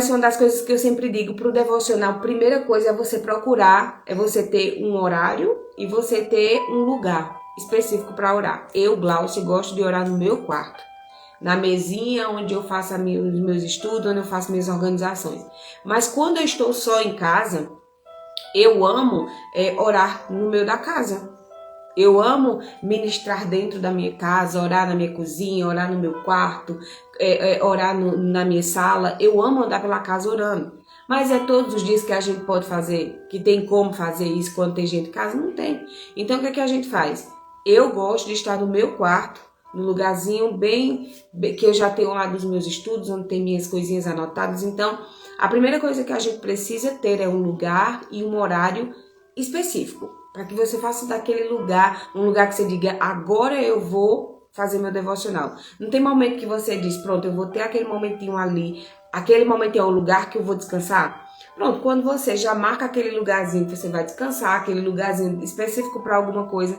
Essa é uma das coisas que eu sempre digo para o devocional. Primeira coisa é você procurar, é você ter um horário e você ter um lugar específico para orar. Eu, Glaucia, gosto de orar no meu quarto, na mesinha onde eu faço os meus estudos, onde eu faço minhas organizações. Mas quando eu estou só em casa, eu amo orar no meio da casa. Eu amo ministrar dentro da minha casa, orar na minha cozinha, orar no meu quarto, orar na minha sala. Eu amo andar pela casa orando. Mas é todos os dias que a gente pode fazer, que tem como fazer isso quando tem gente em casa? Não tem. Então o que é que a gente faz? Eu gosto de estar no meu quarto, num lugarzinho bem que eu já tenho lá dos meus estudos, onde tem minhas coisinhas anotadas. Então, a primeira coisa que a gente precisa ter é um lugar e um horário específico, para que você faça daquele lugar, um lugar que você diga, agora eu vou fazer meu devocional. Não tem momento que você diz, pronto, eu vou ter aquele momentinho ali, aquele momento é o lugar que eu vou descansar. Pronto, quando você já marca aquele lugarzinho que você vai descansar, aquele lugarzinho específico para alguma coisa,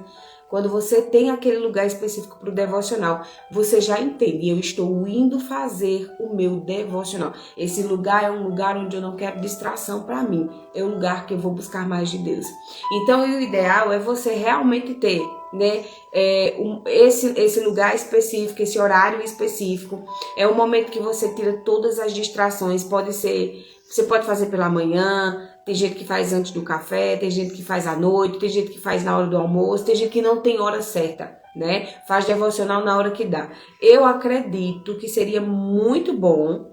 quando você tem aquele lugar específico para o devocional, você já entende, eu estou indo fazer o meu devocional. Esse lugar é um lugar onde eu não quero distração para mim, é um lugar que eu vou buscar mais de Deus. Então, o ideal é você realmente ter, né, esse lugar específico, esse horário específico. É o momento que você tira todas as distrações, pode ser, você pode fazer pela manhã, tem gente que faz antes do café, tem gente que faz à noite, tem gente que faz na hora do almoço, tem gente que não tem hora certa, né? Faz devocional na hora que dá. Eu acredito que seria muito bom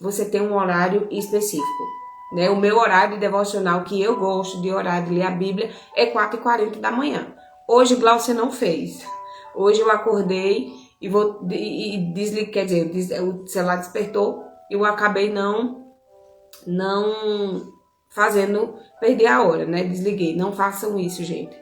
você ter um horário específico, né? O meu horário de devocional que eu gosto de orar, de ler a Bíblia, é 4h40 da manhã. Hoje, Glaucia não fez. Hoje eu acordei e desliguei, quer dizer, o celular despertou e eu acabei não fazendo perder a hora, né? Desliguei. Não façam isso, gente.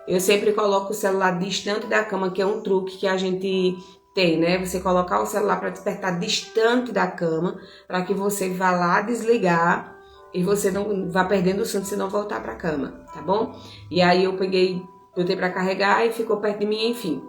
Eu sempre coloco o celular distante da cama, que é um truque que a gente tem, né? Você colocar o celular para despertar distante da cama, para que você vá lá desligar e você não vá perdendo o sono se não voltar para a cama, tá bom? E aí eu botei para carregar e ficou perto de mim, enfim.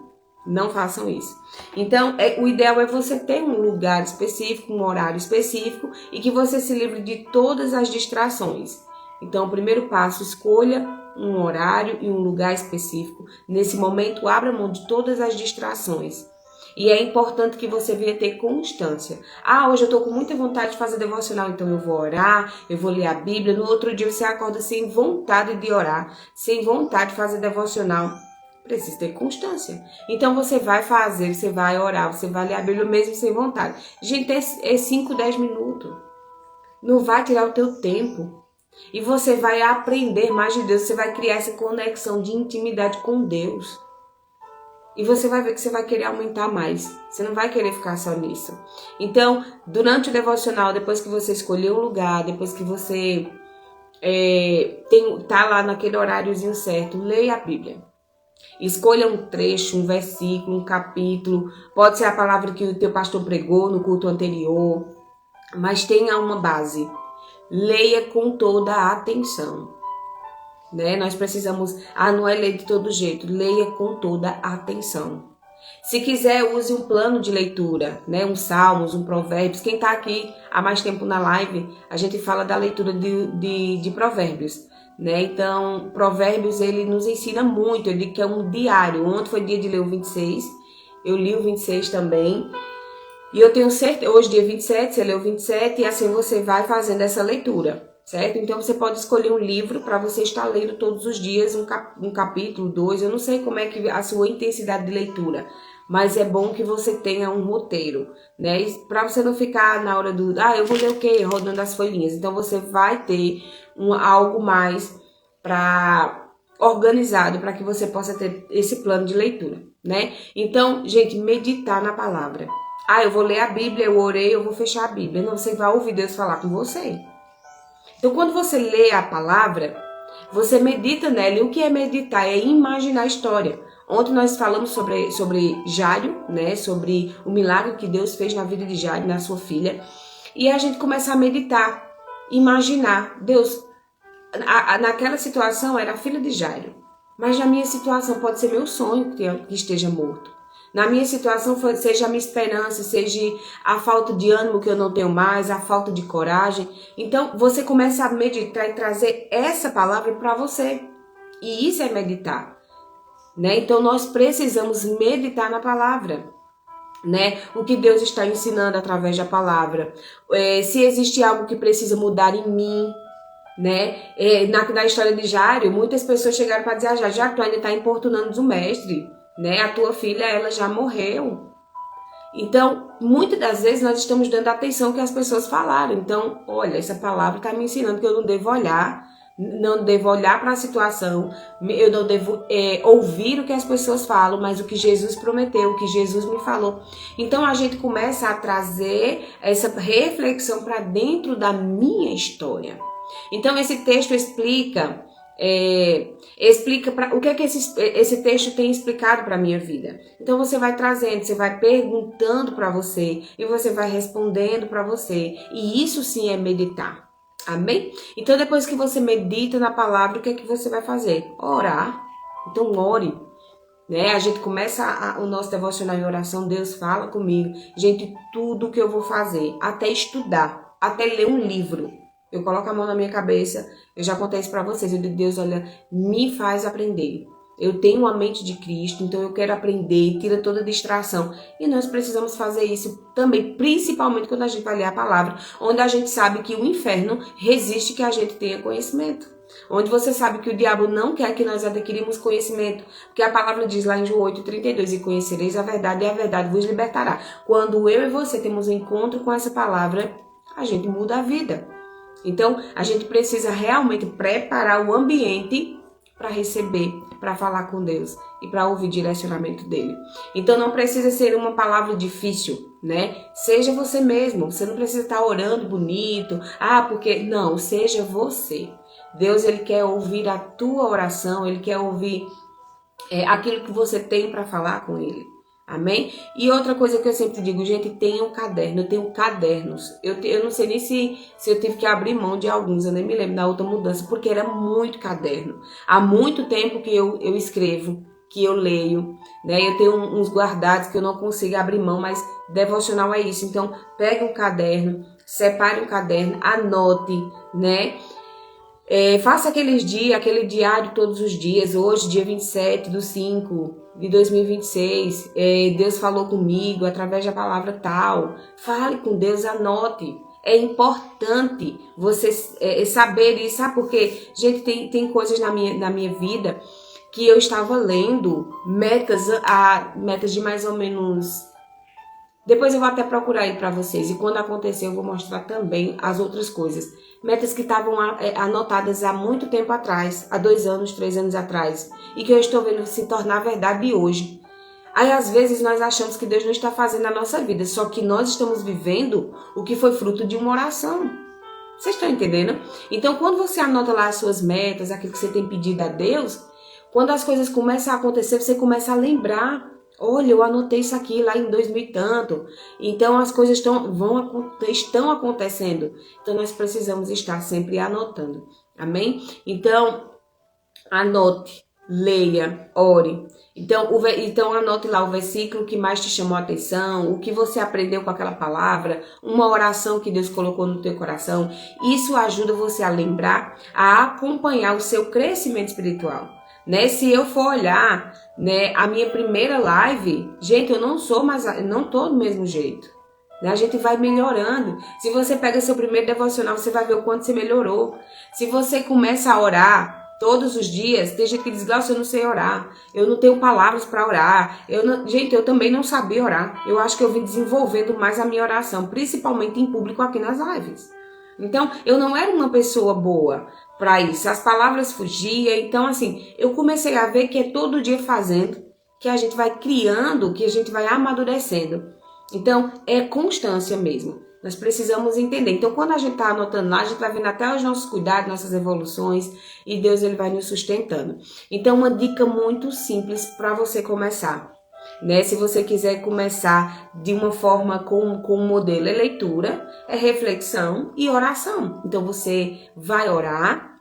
Não façam isso. Então, o ideal é você ter um lugar específico, um horário específico e que você se livre de todas as distrações. Então, o primeiro passo, escolha um horário e um lugar específico. Nesse momento, abra mão de todas as distrações. E é importante que você venha ter constância. Ah, hoje eu estou com muita vontade de fazer devocional, então eu vou orar, eu vou ler a Bíblia. No outro dia você acorda sem vontade de orar, sem vontade de fazer devocional. Precisa ter constância. Então você vai fazer, você vai orar, você vai ler a Bíblia mesmo sem vontade. Gente, é 5, 10 minutos. Não vai tirar o teu tempo. E você vai aprender mais de Deus, você vai criar essa conexão de intimidade com Deus. E você vai ver que você vai querer aumentar mais. Você não vai querer ficar só nisso. Então, durante o devocional, depois que você escolher um lugar, depois que você tá lá naquele horáriozinho certo, leia a Bíblia. Escolha um trecho, um versículo, um capítulo. Pode ser a palavra que o teu pastor pregou no culto anterior. Mas tenha uma base. Leia com toda a atenção. Né? Nós precisamos... não é ler de todo jeito. Leia com toda a atenção. Se quiser, use um plano de leitura. Né? Um Salmos, um Provérbios. Quem está aqui há mais tempo na live, a gente fala da leitura de Provérbios. Né? Então, Provérbios, ele nos ensina muito. Eu digo que é um diário. Ontem foi dia de ler o 26. Eu li o 26 também. E eu tenho certeza, hoje dia 27, você leu o 27 e assim você vai fazendo essa leitura, certo? Então você pode escolher um livro para você estar lendo todos os dias, um capítulo, 2. Eu não sei como é que a sua intensidade de leitura, mas é bom que você tenha um roteiro, né? Para você não ficar na hora eu vou ler o quê? Rodando as folhinhas. Então você vai ter algo mais organizado para que você possa ter esse plano de leitura, né? Então, gente, meditar na palavra. Eu vou ler a Bíblia, eu orei, eu vou fechar a Bíblia. Não, você vai ouvir Deus falar com você. Então, quando você lê a palavra, você medita nela. E o que é meditar? É imaginar a história. Ontem nós falamos sobre Jairo, né? Sobre o milagre que Deus fez na vida de Jairo, na sua filha. E a gente começa a meditar, imaginar. Deus, naquela situação era a filha de Jairo. Mas na minha situação pode ser meu sonho que esteja morto. Na minha situação, seja a minha esperança, seja a falta de ânimo que eu não tenho mais, a falta de coragem. Então, você começa a meditar e trazer essa palavra para você. E isso é meditar, né? Então, nós precisamos meditar na palavra, né? O que Deus está ensinando através da palavra. Se existe algo que precisa mudar em mim, né? Na história de Jário, muitas pessoas chegaram para dizer: já tu ainda está importunando o mestre, né? A tua filha, ela já morreu. Então, muitas das vezes nós estamos dando atenção ao que as pessoas falaram. Então, olha, essa palavra está me ensinando que eu não devo olhar para a situação, eu não devo ouvir o que as pessoas falam, mas o que Jesus prometeu, o que Jesus me falou. Então, a gente começa a trazer essa reflexão para dentro da minha história. Então, esse texto explica o que é que esse texto tem explicado para a minha vida. Então você vai trazendo, você vai perguntando para você e você vai respondendo para você. E isso sim é meditar. Amém? Então depois que você medita na palavra, o que é que você vai fazer? Orar. Então ore. Né? A gente começa o nosso devocional em oração, Deus fala comigo. Gente, tudo que eu vou fazer, até estudar, até ler um livro, eu coloco a mão na minha cabeça, eu já contei isso para vocês, eu digo: Deus, olha, me faz aprender. Eu tenho uma mente de Cristo, então eu quero aprender, tira toda a distração. E nós precisamos fazer isso também, principalmente quando a gente vai ler a palavra, onde a gente sabe que o inferno resiste que a gente tenha conhecimento. Onde você sabe que o diabo não quer que nós adquirimos conhecimento. Porque a palavra diz lá em João 8,32, e conhecereis a verdade, e a verdade vos libertará. Quando eu e você temos um encontro com essa palavra, a gente muda a vida. Então, a gente precisa realmente preparar o ambiente para receber, para falar com Deus e para ouvir direcionamento dele. Então, não precisa ser uma palavra difícil, né? Seja você mesmo, você não precisa estar orando bonito, porque... Não, seja você. Deus, ele quer ouvir a tua oração, ele quer ouvir aquilo que você tem para falar com ele. Amém? E outra coisa que eu sempre digo, gente, tenha um caderno. Eu tenho cadernos. Eu não sei nem se eu tive que abrir mão de alguns, eu nem me lembro da outra mudança, porque era muito caderno. Há muito tempo que eu escrevo, que eu leio, né? Eu tenho uns guardados que eu não consigo abrir mão, mas devocional é isso. Então, pegue um caderno, separe um caderno, anote, né? Faça aquele diário todos os dias. Hoje, dia 27/5 de 2026, Deus falou comigo através da palavra tal. Fale com Deus, anote. É importante você saber isso, sabe? Porque, gente, tem coisas na minha vida que eu estava lendo, metas de mais ou menos... Depois eu vou até procurar aí para vocês, e quando acontecer eu vou mostrar também as outras coisas. Metas que estavam anotadas há muito tempo atrás, há 2 anos, 3 anos atrás, e que eu estou vendo se tornar verdade hoje. Aí às vezes nós achamos que Deus não está fazendo na nossa vida, só que nós estamos vivendo o que foi fruto de uma oração. Vocês estão entendendo? Então quando você anota lá as suas metas, aquilo que você tem pedido a Deus, quando as coisas começam a acontecer, você começa a lembrar. Olha, eu anotei isso aqui lá em 2000 e tanto. Então as coisas estão acontecendo. Então nós precisamos estar sempre anotando. Amém? Então, anote, leia, ore. Então anote lá o versículo que mais te chamou a atenção, o que você aprendeu com aquela palavra, uma oração que Deus colocou no teu coração. Isso ajuda você a lembrar, a acompanhar o seu crescimento espiritual. Né? Se eu for olhar, né, a minha primeira live, gente, eu não tô do mesmo jeito. Né? A gente vai melhorando. Se você pega seu primeiro devocional, você vai ver o quanto você melhorou. Se você começa a orar todos os dias, tem gente que diz: Glaucia, eu não sei orar, eu não tenho palavras para orar. Gente, eu também não sabia orar. Eu acho que eu vim desenvolvendo mais a minha oração, principalmente em público aqui nas lives. Então, eu não era uma pessoa boa para isso, as palavras fugiam. Então, assim, eu comecei a ver que é todo dia fazendo, que a gente vai criando, que a gente vai amadurecendo. Então, é constância mesmo. Nós precisamos entender. Então, quando a gente está anotando lá, a gente vai vendo até os nossos cuidados, nossas evoluções, e Deus, ele vai nos sustentando. Então, uma dica muito simples para você começar. Né? Se você quiser começar de uma forma com um modelo, é leitura, é reflexão e oração. Então você vai orar,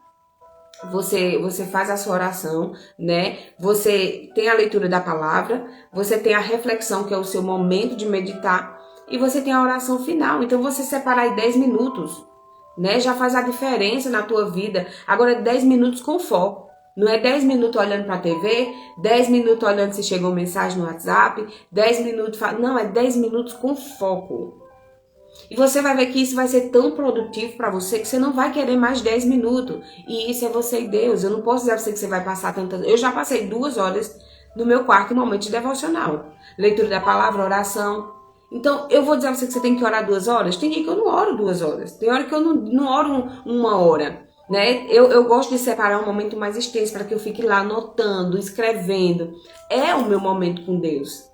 Você faz a sua oração, né? Você tem a leitura da palavra, você tem a reflexão, que é o seu momento de meditar, e você tem a oração final. Então, você separar aí 10 minutos, né? Já faz a diferença na tua vida. Agora, 10 minutos com foco. Não é 10 minutos olhando para a TV, 10 minutos olhando se chegou mensagem no WhatsApp, 10 minutos... Não, é 10 minutos com foco. E você vai ver que isso vai ser tão produtivo para você que você não vai querer mais 10 minutos. E isso é você e Deus. Eu não posso dizer a você que você vai passar tantas... Eu já passei 2 horas no meu quarto em momento de devocional. Leitura da palavra, oração. Então, eu vou dizer a você que você tem que orar 2 horas? Tem dia que eu não oro 2 horas. Tem hora que eu não oro 1 hora. Né? Eu gosto de separar um momento mais extenso para que eu fique lá anotando, escrevendo. É o meu momento com Deus.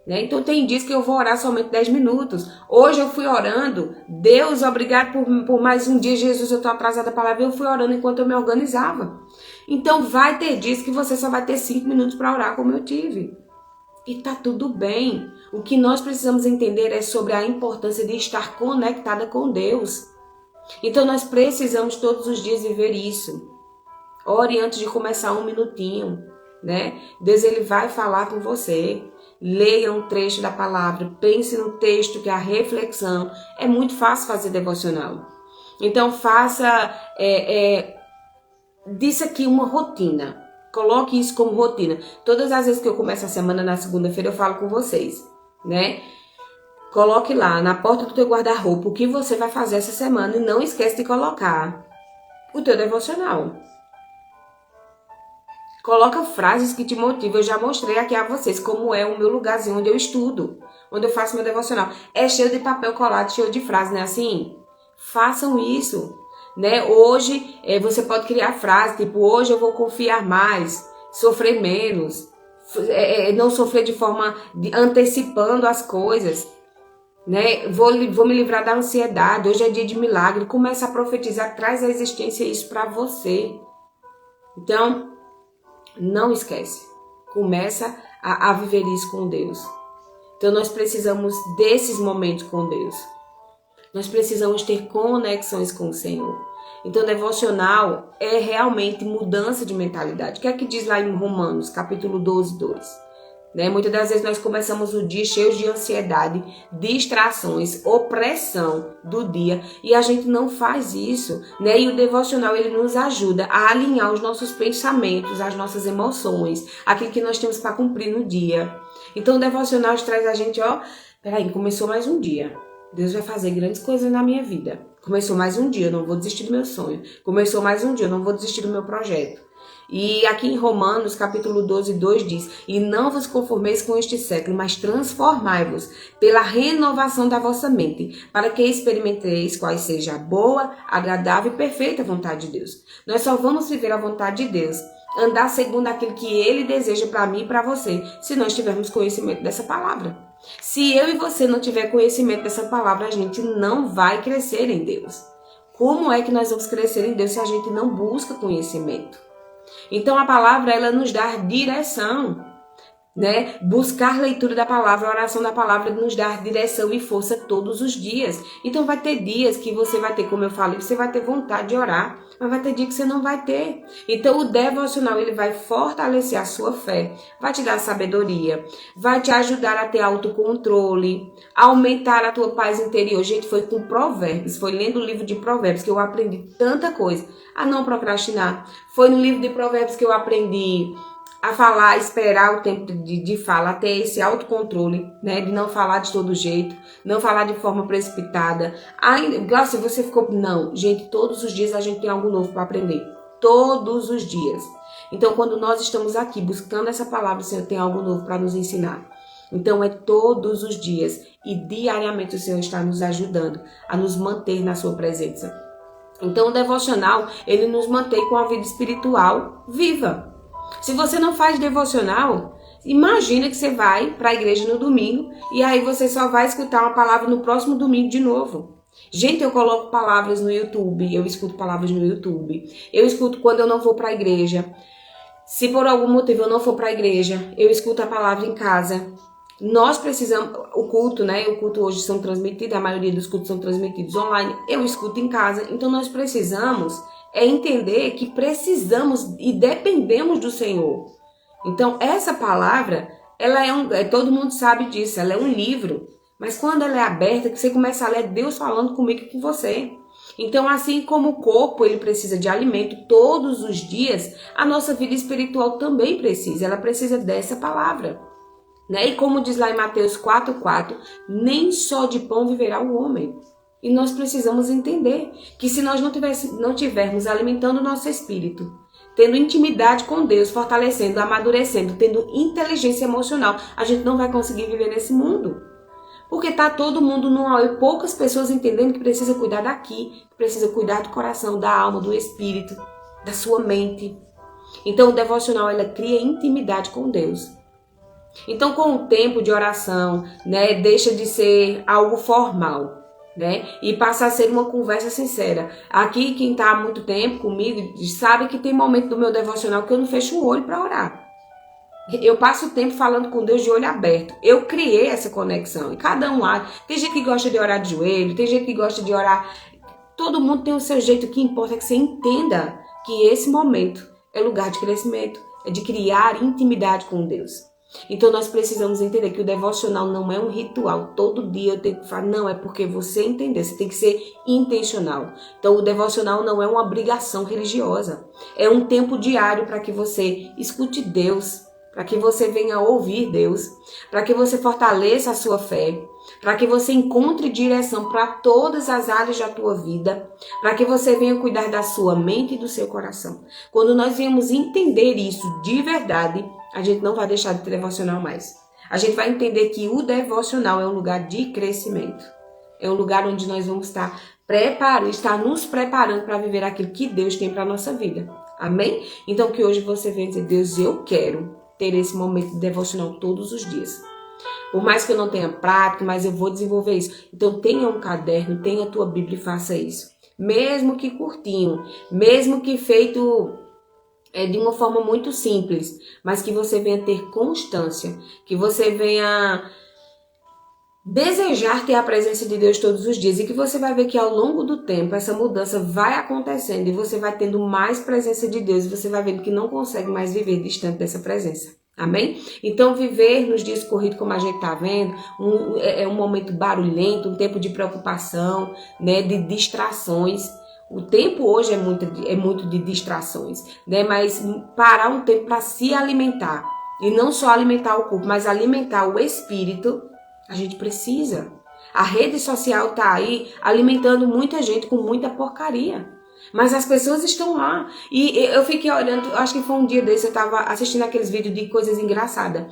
Né? Então tem dias que eu vou orar somente 10 minutos. Hoje eu fui orando. Deus, obrigado por mais um dia. Jesus, eu estou atrasada a palavra. Eu fui orando enquanto eu me organizava. Então vai ter dias que você só vai ter 5 minutos para orar, como eu tive. E tá tudo bem. O que nós precisamos entender é sobre a importância de estar conectada com Deus. Então nós precisamos todos os dias viver isso. Ore antes de começar 1 minutinho, né? Deus, ele vai falar com você. Leia um trecho da palavra, pense no texto, que é a reflexão. É muito fácil fazer devocional. Então faça disso aqui uma rotina. Coloque isso como rotina. Todas as vezes que eu começo a semana, na segunda-feira, eu falo com vocês, né? Coloque lá na porta do teu guarda-roupa o que você vai fazer essa semana e não esquece de colocar o teu devocional. Coloca frases que te motivam. Eu já mostrei aqui a vocês como é o meu lugarzinho onde eu estudo, onde eu faço meu devocional. É cheio de papel colado, cheio de frases, não é assim? Façam isso, né? Hoje você pode criar frases, tipo, hoje eu vou confiar mais, sofrer menos, não sofrer de forma antecipando as coisas. Né? Vou me livrar da ansiedade, hoje é dia de milagre. Começa a profetizar, traz à existência isso para você. Então, não esquece, começa a viver isso com Deus. Então nós precisamos desses momentos com Deus. Nós precisamos ter conexões com o Senhor. Então devocional é realmente mudança de mentalidade. O que é que diz lá em Romanos, capítulo 12, 2? Né? Muitas das vezes nós começamos o dia cheios de ansiedade, distrações, opressão do dia, e a gente não faz isso, né? E o devocional, ele nos ajuda a alinhar os nossos pensamentos, as nossas emoções, aquilo que nós temos para cumprir no dia. Então o devocional traz a gente, peraí, começou mais um dia. Deus vai fazer grandes coisas na minha vida. Começou mais um dia, eu não vou desistir do meu sonho. Começou mais um dia, eu não vou desistir do meu projeto. E aqui em Romanos, capítulo 12, 2 diz: e não vos conformeis com este século, mas transformai-vos pela renovação da vossa mente, para que experimenteis qual seja a boa, agradável e perfeita vontade de Deus. Nós só vamos viver a vontade de Deus, andar segundo aquilo que Ele deseja para mim e para você, se nós tivermos conhecimento dessa palavra. Se eu e você não tiver conhecimento dessa palavra, a gente não vai crescer em Deus. Como é que nós vamos crescer em Deus se a gente não busca conhecimento? Então a palavra, ela nos dá direção, né? Buscar leitura da palavra, a oração da palavra nos dá direção e força todos os dias. Então vai ter dias que você vai ter, como eu falei, você vai ter vontade de orar, mas vai ter dia que você não vai ter. Então o devocional, ele vai fortalecer a sua fé, vai te dar sabedoria, vai te ajudar a ter autocontrole, aumentar a tua paz interior. Gente, foi com Provérbios, foi lendo o livro de Provérbios que eu aprendi tanta coisa, a não procrastinar. Foi no livro de Provérbios que eu aprendi a falar, esperar o tempo de fala, ter esse autocontrole, né? De não falar de todo jeito, não falar de forma precipitada. Glaucia, você ficou... Não, gente, todos os dias a gente tem algo novo para aprender. Todos os dias. Então, quando nós estamos aqui buscando essa palavra, o Senhor tem algo novo para nos ensinar. Então, é todos os dias e diariamente o Senhor está nos ajudando a nos manter na sua presença. Então, o devocional, ele nos mantém com a vida espiritual viva. Se você não faz devocional, imagina que você vai para a igreja no domingo e aí você só vai escutar uma palavra no próximo domingo de novo. Gente, eu coloco palavras no YouTube, eu escuto palavras no YouTube, eu escuto quando eu não vou para a igreja. Se por algum motivo eu não for para a igreja, eu escuto a palavra em casa. Nós precisamos, o culto, né? O culto hoje são transmitidos, a maioria dos cultos são transmitidos online, eu escuto em casa, então nós precisamos É entender que precisamos e dependemos do Senhor. Então, essa palavra, ela todo mundo sabe disso, ela é um livro. Mas quando ela é aberta, que você começa a ler Deus falando comigo e com você. Então, assim como o corpo ele precisa de alimento todos os dias, a nossa vida espiritual também precisa. Ela precisa dessa palavra. Né? E como diz lá em Mateus 4,4, nem só de pão viverá o homem. E nós precisamos entender que se nós não tivermos alimentando o nosso espírito, tendo intimidade com Deus, fortalecendo, amadurecendo, tendo inteligência emocional, a gente não vai conseguir viver nesse mundo. Porque tá todo mundo e poucas pessoas entendendo que precisa cuidar daqui, que precisa cuidar do coração, da alma, do espírito, da sua mente. Então o devocional, ela cria intimidade com Deus. Então com o tempo de oração, né, deixa de ser algo formal. Né? E passa a ser uma conversa sincera. Aqui, quem está há muito tempo comigo sabe que tem momento do meu devocional que eu não fecho o olho para orar. Eu passo o tempo falando com Deus de olho aberto. Eu criei essa conexão. E cada um lá. Tem gente que gosta de orar de joelho, tem gente que gosta de orar. Todo mundo tem o seu jeito. O que importa é que você entenda que esse momento é lugar de crescimento, é de criar intimidade com Deus. Então nós precisamos entender que o devocional não é um ritual, todo dia eu tenho que falar, não, é porque você entender, você tem que ser intencional. Então o devocional não é uma obrigação religiosa, é um tempo diário para que você escute Deus, para que você venha ouvir Deus, para que você fortaleça a sua fé, para que você encontre direção para todas as áreas da tua vida, para que você venha cuidar da sua mente e do seu coração. Quando nós viemos entender isso de verdade, a gente não vai deixar de ter devocional mais. A gente vai entender que o devocional é um lugar de crescimento. É um lugar onde nós vamos estar nos preparando para viver aquilo que Deus tem para a nossa vida. Amém? Então que hoje você venha dizer, Deus, eu quero ter esse momento de devocional todos os dias. Por mais que eu não tenha prática, mas eu vou desenvolver isso. Então tenha um caderno, tenha a tua Bíblia e faça isso. Mesmo que curtinho, mesmo que feito de uma forma muito simples, mas que você venha ter constância, que você venha desejar ter a presença de Deus todos os dias e que você vai ver que ao longo do tempo essa mudança vai acontecendo e você vai tendo mais presença de Deus e você vai vendo que não consegue mais viver distante dessa presença. Amém? Então viver nos dias corridos como a gente está vendo, é um momento barulhento, um tempo de preocupação, né, de distrações. O tempo hoje é muito de distrações, né? Mas parar um tempo para se alimentar. E não só alimentar o corpo, mas alimentar o espírito, a gente precisa. A rede social está aí alimentando muita gente com muita porcaria. Mas as pessoas estão lá. E eu fiquei olhando, acho que foi um dia desse, eu estava assistindo aqueles vídeos de coisas engraçadas.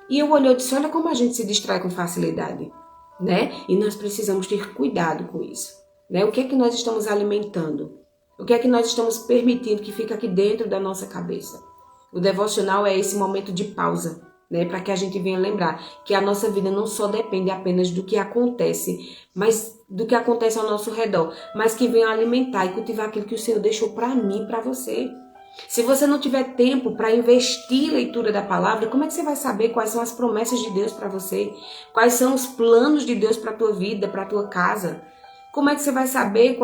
E eu olhei e disse, olha como a gente se distrai com facilidade, né? E nós precisamos ter cuidado com isso. Né? O que é que nós estamos alimentando? O que é que nós estamos permitindo que fica aqui dentro da nossa cabeça? O devocional é esse momento de pausa, né? Para que a gente venha lembrar que a nossa vida não só depende apenas do que acontece, mas do que acontece ao nosso redor, mas que venha alimentar e cultivar aquilo que o Senhor deixou para mim e para você. Se você não tiver tempo para investir em leitura da palavra, como é que você vai saber quais são as promessas de Deus para você? Quais são os planos de Deus para a tua vida, para a tua casa? Como é que você vai saber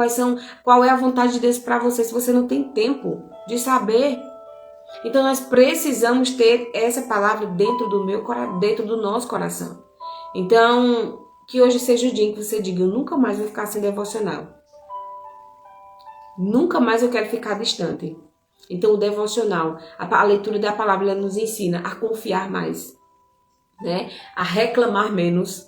qual é a vontade de Deus para você se você não tem tempo de saber? Então nós precisamos ter essa palavra dentro do nosso coração. Então, que hoje seja o dia em que você diga, eu nunca mais vou ficar sem devocional. Nunca mais eu quero ficar distante. Então o devocional, a leitura da palavra, ela nos ensina a confiar mais, né? A reclamar menos.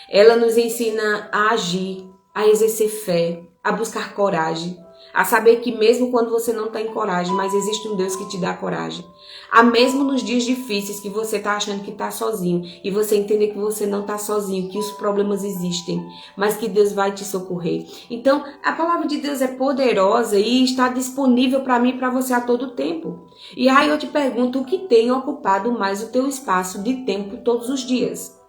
Ela nos ensina a agir, a exercer fé, a buscar coragem, a saber que mesmo quando você não está em coragem, mas existe um Deus que te dá coragem. A mesmo nos dias difíceis que você está achando que está sozinho e você entender que você não está sozinho, que os problemas existem, mas que Deus vai te socorrer. Então, a palavra de Deus é poderosa e está disponível para mim e para você a todo tempo. E aí eu te pergunto, o que tem ocupado mais o teu espaço de tempo todos os dias?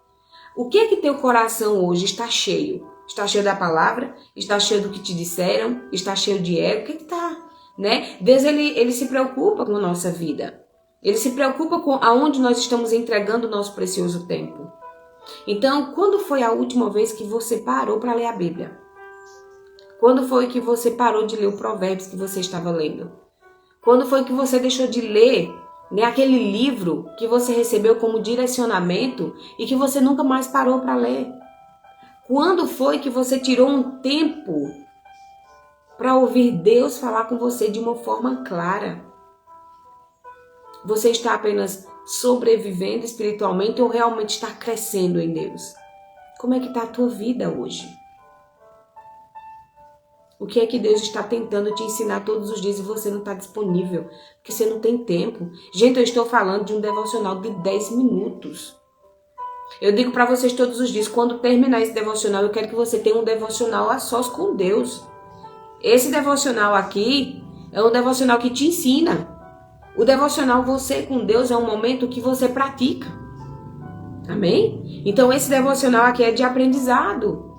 O que é que teu coração hoje está cheio? Está cheio da palavra? Está cheio do que te disseram? Está cheio de ego? O que está? Né? Deus ele se preocupa com a nossa vida. Ele se preocupa com aonde nós estamos entregando o nosso precioso tempo. Então, quando foi a última vez que você parou para ler a Bíblia? Quando foi que você parou de ler o Provérbios que você estava lendo? Quando foi que você deixou de ler, né, aquele livro que você recebeu como direcionamento e que você nunca mais parou para ler? Quando foi que você tirou um tempo para ouvir Deus falar com você de uma forma clara? Você está apenas sobrevivendo espiritualmente ou realmente está crescendo em Deus? Como é que está a tua vida hoje? O que é que Deus está tentando te ensinar todos os dias e você não está disponível? Porque você não tem tempo. Gente, eu estou falando de um devocional de 10 minutos. Eu digo para vocês todos os dias, quando terminar esse devocional, eu quero que você tenha um devocional a sós com Deus. Esse devocional aqui é um devocional que te ensina. O devocional você com Deus é um momento que você pratica. Amém? Então esse devocional aqui é de aprendizado.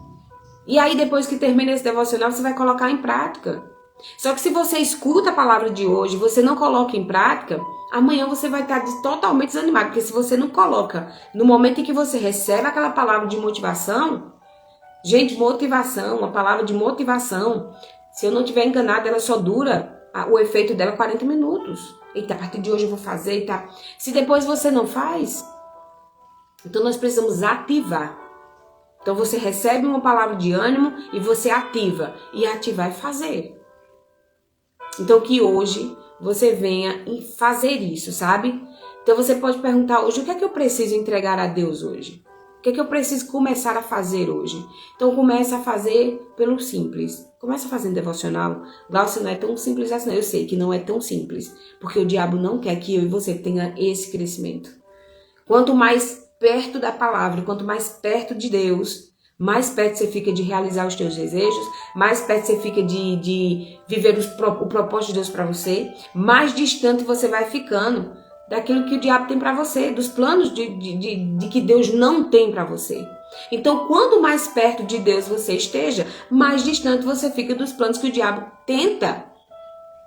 E aí depois que termina esse devocional, você vai colocar em prática. Só que se você escuta a palavra de hoje e você não coloca em prática, amanhã você vai estar totalmente desanimado. Porque se você não coloca no momento em que você recebe aquela palavra de motivação, gente, motivação, uma palavra de motivação, se eu não estiver enganada, ela só dura o efeito dela 40 minutos. Eita, a partir de hoje eu vou fazer, eita. Se depois você não faz, então nós precisamos ativar. Então você recebe uma palavra de ânimo e você ativa. E ativar é fazer. Então que hoje você venha e fazer isso, sabe? Então você pode perguntar hoje, o que é que eu preciso entregar a Deus hoje? O que é que eu preciso começar a fazer hoje? Então começa a fazer pelo simples. Começa fazendo devocional. Glaucia, não é tão simples assim. Eu sei que não é tão simples. Porque o diabo não quer que eu e você tenha esse crescimento. Quanto mais perto da palavra, quanto mais perto de Deus, mais perto você fica de realizar os teus desejos, mais perto você fica de viver o propósito de Deus para você, mais distante você vai ficando daquilo que o diabo tem para você, dos planos de que Deus não tem para você. Então, quanto mais perto de Deus você esteja, mais distante você fica dos planos que o diabo tenta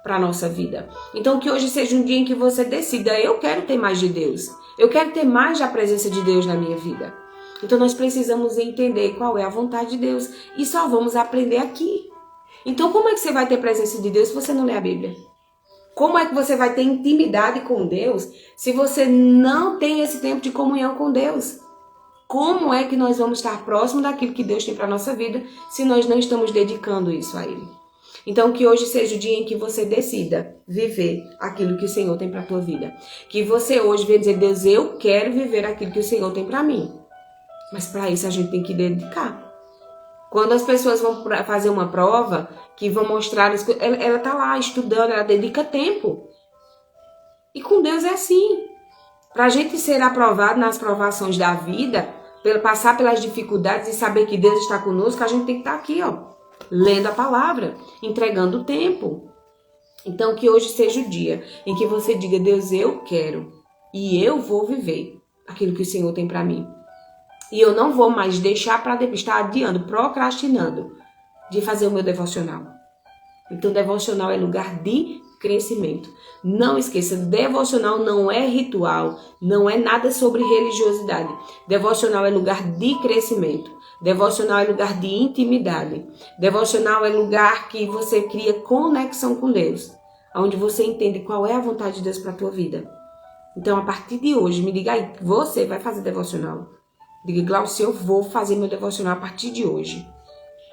para a nossa vida. Então, que hoje seja um dia em que você decida, eu quero ter mais de Deus. Eu quero ter mais da presença de Deus na minha vida. Então, nós precisamos entender qual é a vontade de Deus. E só vamos aprender aqui. Então, como é que você vai ter presença de Deus se você não lê a Bíblia? Como é que você vai ter intimidade com Deus se você não tem esse tempo de comunhão com Deus? Como é que nós vamos estar próximo daquilo que Deus tem para a nossa vida se nós não estamos dedicando isso a Ele? Então, que hoje seja o dia em que você decida viver aquilo que o Senhor tem para a tua vida. Que você hoje venha dizer, Deus, eu quero viver aquilo que o Senhor tem para mim. Mas para isso a gente tem que dedicar. Quando as pessoas vão fazer uma prova, que vão mostrar, ela está lá estudando, ela dedica tempo. E com Deus é assim. Para a gente ser aprovado nas provações da vida, passar pelas dificuldades e saber que Deus está conosco, a gente tem que estar aqui, ó. Lendo a palavra, entregando o tempo. Então que hoje seja o dia em que você diga, Deus, eu quero e eu vou viver aquilo que o Senhor tem para mim. E eu não vou mais deixar para estar adiando, procrastinando de fazer o meu devocional. Então devocional é lugar de crescimento. Não esqueça, devocional não é ritual, não é nada sobre religiosidade. Devocional é lugar de crescimento. Devocional é lugar de intimidade. Devocional é lugar que você cria conexão com Deus, onde você entende qual é a vontade de Deus para a tua vida. Então, a partir de hoje, me diga aí, você vai fazer devocional? Diga, Glaucia, eu vou fazer meu devocional a partir de hoje.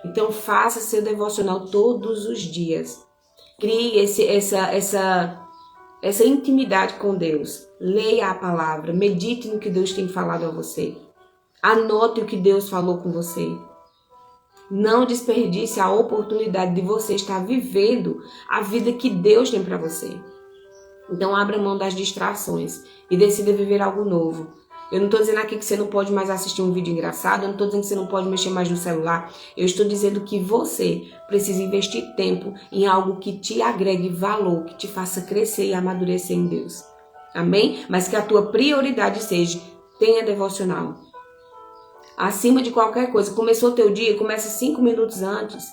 Então, faça seu devocional todos os dias. Crie essa intimidade com Deus. Leia a palavra, medite no que Deus tem falado a você. Anote o que Deus falou com você. Não desperdice a oportunidade de você estar vivendo a vida que Deus tem para você. Então abra mão das distrações e decida viver algo novo. Eu não estou dizendo aqui que você não pode mais assistir um vídeo engraçado, eu não estou dizendo que você não pode mexer mais no celular. Eu estou dizendo que você precisa investir tempo em algo que te agregue valor, que te faça crescer e amadurecer em Deus. Amém? Mas que a tua prioridade seja, tenha devocional. Acima de qualquer coisa, começou o teu dia, começa 5 minutos antes.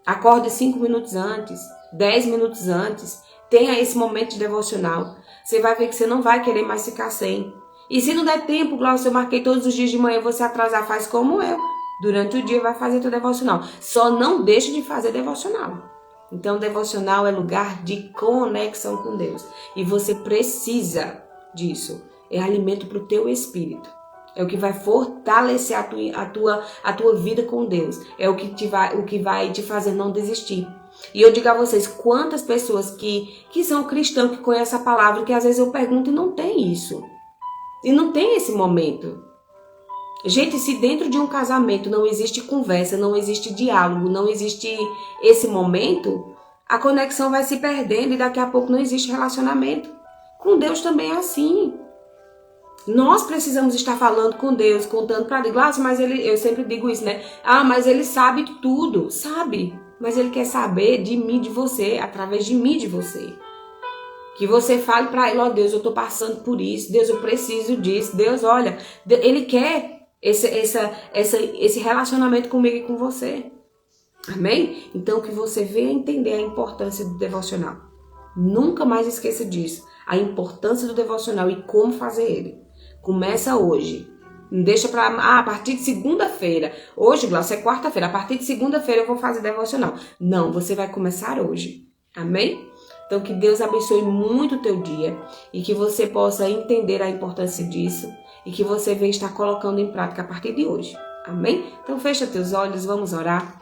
Acorde 5 minutos antes, 10 minutos antes. Tenha esse momento de devocional. Você vai ver que você não vai querer mais ficar sem. E se não der tempo, Glaucia, eu marquei todos os dias de manhã, você atrasar, faz como eu. Durante o dia vai fazer teu devocional. Só não deixe de fazer devocional. Então, devocional é lugar de conexão com Deus. E você precisa disso. É alimento para o teu espírito. É o que vai fortalecer a tua vida com Deus. É o que vai te fazer não desistir. E eu digo a vocês, quantas pessoas que são cristãos, que conhecem a palavra, que às vezes eu pergunto e não tem isso. E não tem esse momento. Gente, se dentro de um casamento não existe conversa, não existe diálogo, não existe esse momento, a conexão vai se perdendo e daqui a pouco não existe relacionamento. Com Deus também é assim. Nós precisamos estar falando com Deus, contando para Deus, mas eu sempre digo isso, né? Mas ele sabe tudo, sabe? Mas ele quer saber de mim, de você, através de mim, de você. Que você fale para ele, Deus, eu estou passando por isso, Deus, eu preciso disso, Deus, olha, ele quer esse relacionamento comigo e com você. Amém? Então que você venha entender a importância do devocional. Nunca mais esqueça disso. A importância do devocional e como fazer ele. Começa hoje. Não deixa para a partir de segunda-feira. Hoje, Glaucia, é quarta-feira. A partir de segunda-feira eu vou fazer devocional. Não, você vai começar hoje. Amém? Então que Deus abençoe muito o teu dia e que você possa entender a importância disso e que você venha estar colocando em prática a partir de hoje. Amém? Então fecha teus olhos, vamos orar.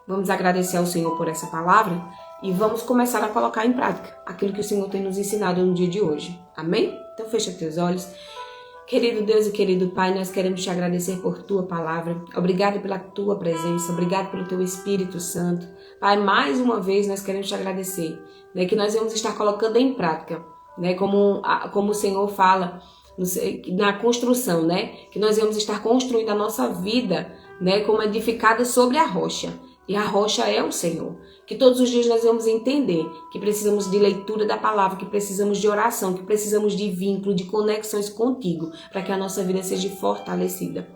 Vamos agradecer ao Senhor por essa palavra e vamos começar a colocar em prática aquilo que o Senhor tem nos ensinado no dia de hoje. Amém? Então fecha teus olhos. Querido Deus e querido Pai, nós queremos te agradecer por tua palavra. Obrigado pela tua presença, obrigado pelo teu Espírito Santo. Pai, mais uma vez nós queremos te agradecer, né, que nós vamos estar colocando em prática, né, como o Senhor fala na construção, né, que nós vamos estar construindo a nossa vida, né, como edificada sobre a rocha. E a rocha é o Senhor. Que todos os dias nós vamos entender que precisamos de leitura da palavra, que precisamos de oração, que precisamos de vínculo, de conexões contigo, para que a nossa vida seja fortalecida.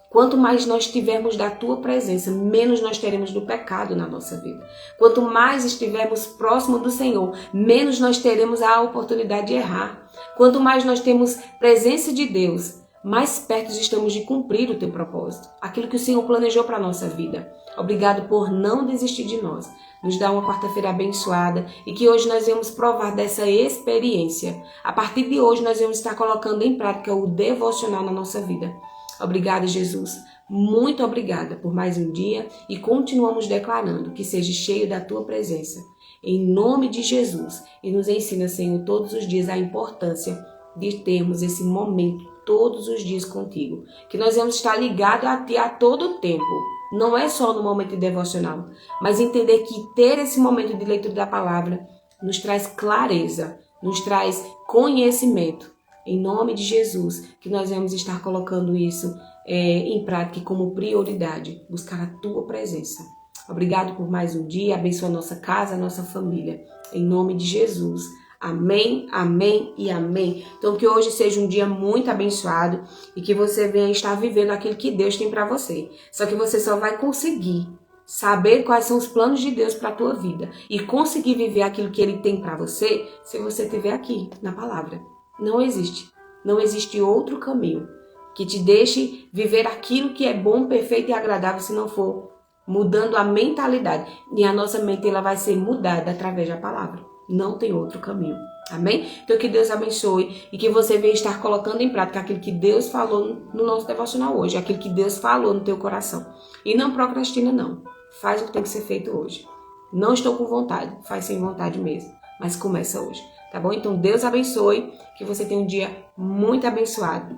Quanto mais nós tivermos da tua presença, menos nós teremos do pecado na nossa vida. Quanto mais estivermos próximo do Senhor, menos nós teremos a oportunidade de errar. Quanto mais nós temos presença de Deus, mais perto estamos de cumprir o teu propósito, aquilo que o Senhor planejou para a nossa vida. Obrigado por não desistir de nós. Nos dá uma quarta-feira abençoada e que hoje nós vamos provar dessa experiência. A partir de hoje nós vamos estar colocando em prática o devocional na nossa vida. Obrigada, Jesus. Muito obrigada por mais um dia e continuamos declarando que seja cheio da tua presença. Em nome de Jesus. E nos ensina, Senhor, todos os dias a importância de termos esse momento todos os dias contigo. Que nós vamos estar ligados a ti a todo o tempo. Não é só no momento de devocional, mas entender que ter esse momento de leitura da palavra nos traz clareza, nos traz conhecimento. Em nome de Jesus, que nós vamos estar colocando isso em prática como prioridade, buscar a tua presença. Obrigado por mais um dia, abençoa a nossa casa, a nossa família. Em nome de Jesus. Amém, amém e amém. Então que hoje seja um dia muito abençoado e que você venha estar vivendo aquilo que Deus tem para você. Só que você só vai conseguir saber quais são os planos de Deus para a tua vida e conseguir viver aquilo que Ele tem para você se você estiver aqui na palavra. Não existe outro caminho que te deixe viver aquilo que é bom, perfeito e agradável se não for mudando a mentalidade. E a nossa mente ela vai ser mudada através da palavra. Não tem outro caminho. Amém? Então que Deus abençoe e que você venha estar colocando em prática aquilo que Deus falou no nosso devocional hoje, aquilo que Deus falou no teu coração. E não procrastina não. Faz o que tem que ser feito hoje. Não estou com vontade, faz sem vontade mesmo, mas começa hoje. Tá bom? Então Deus abençoe, que você tenha um dia muito abençoado.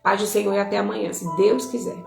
Paz do Senhor e até amanhã, se Deus quiser.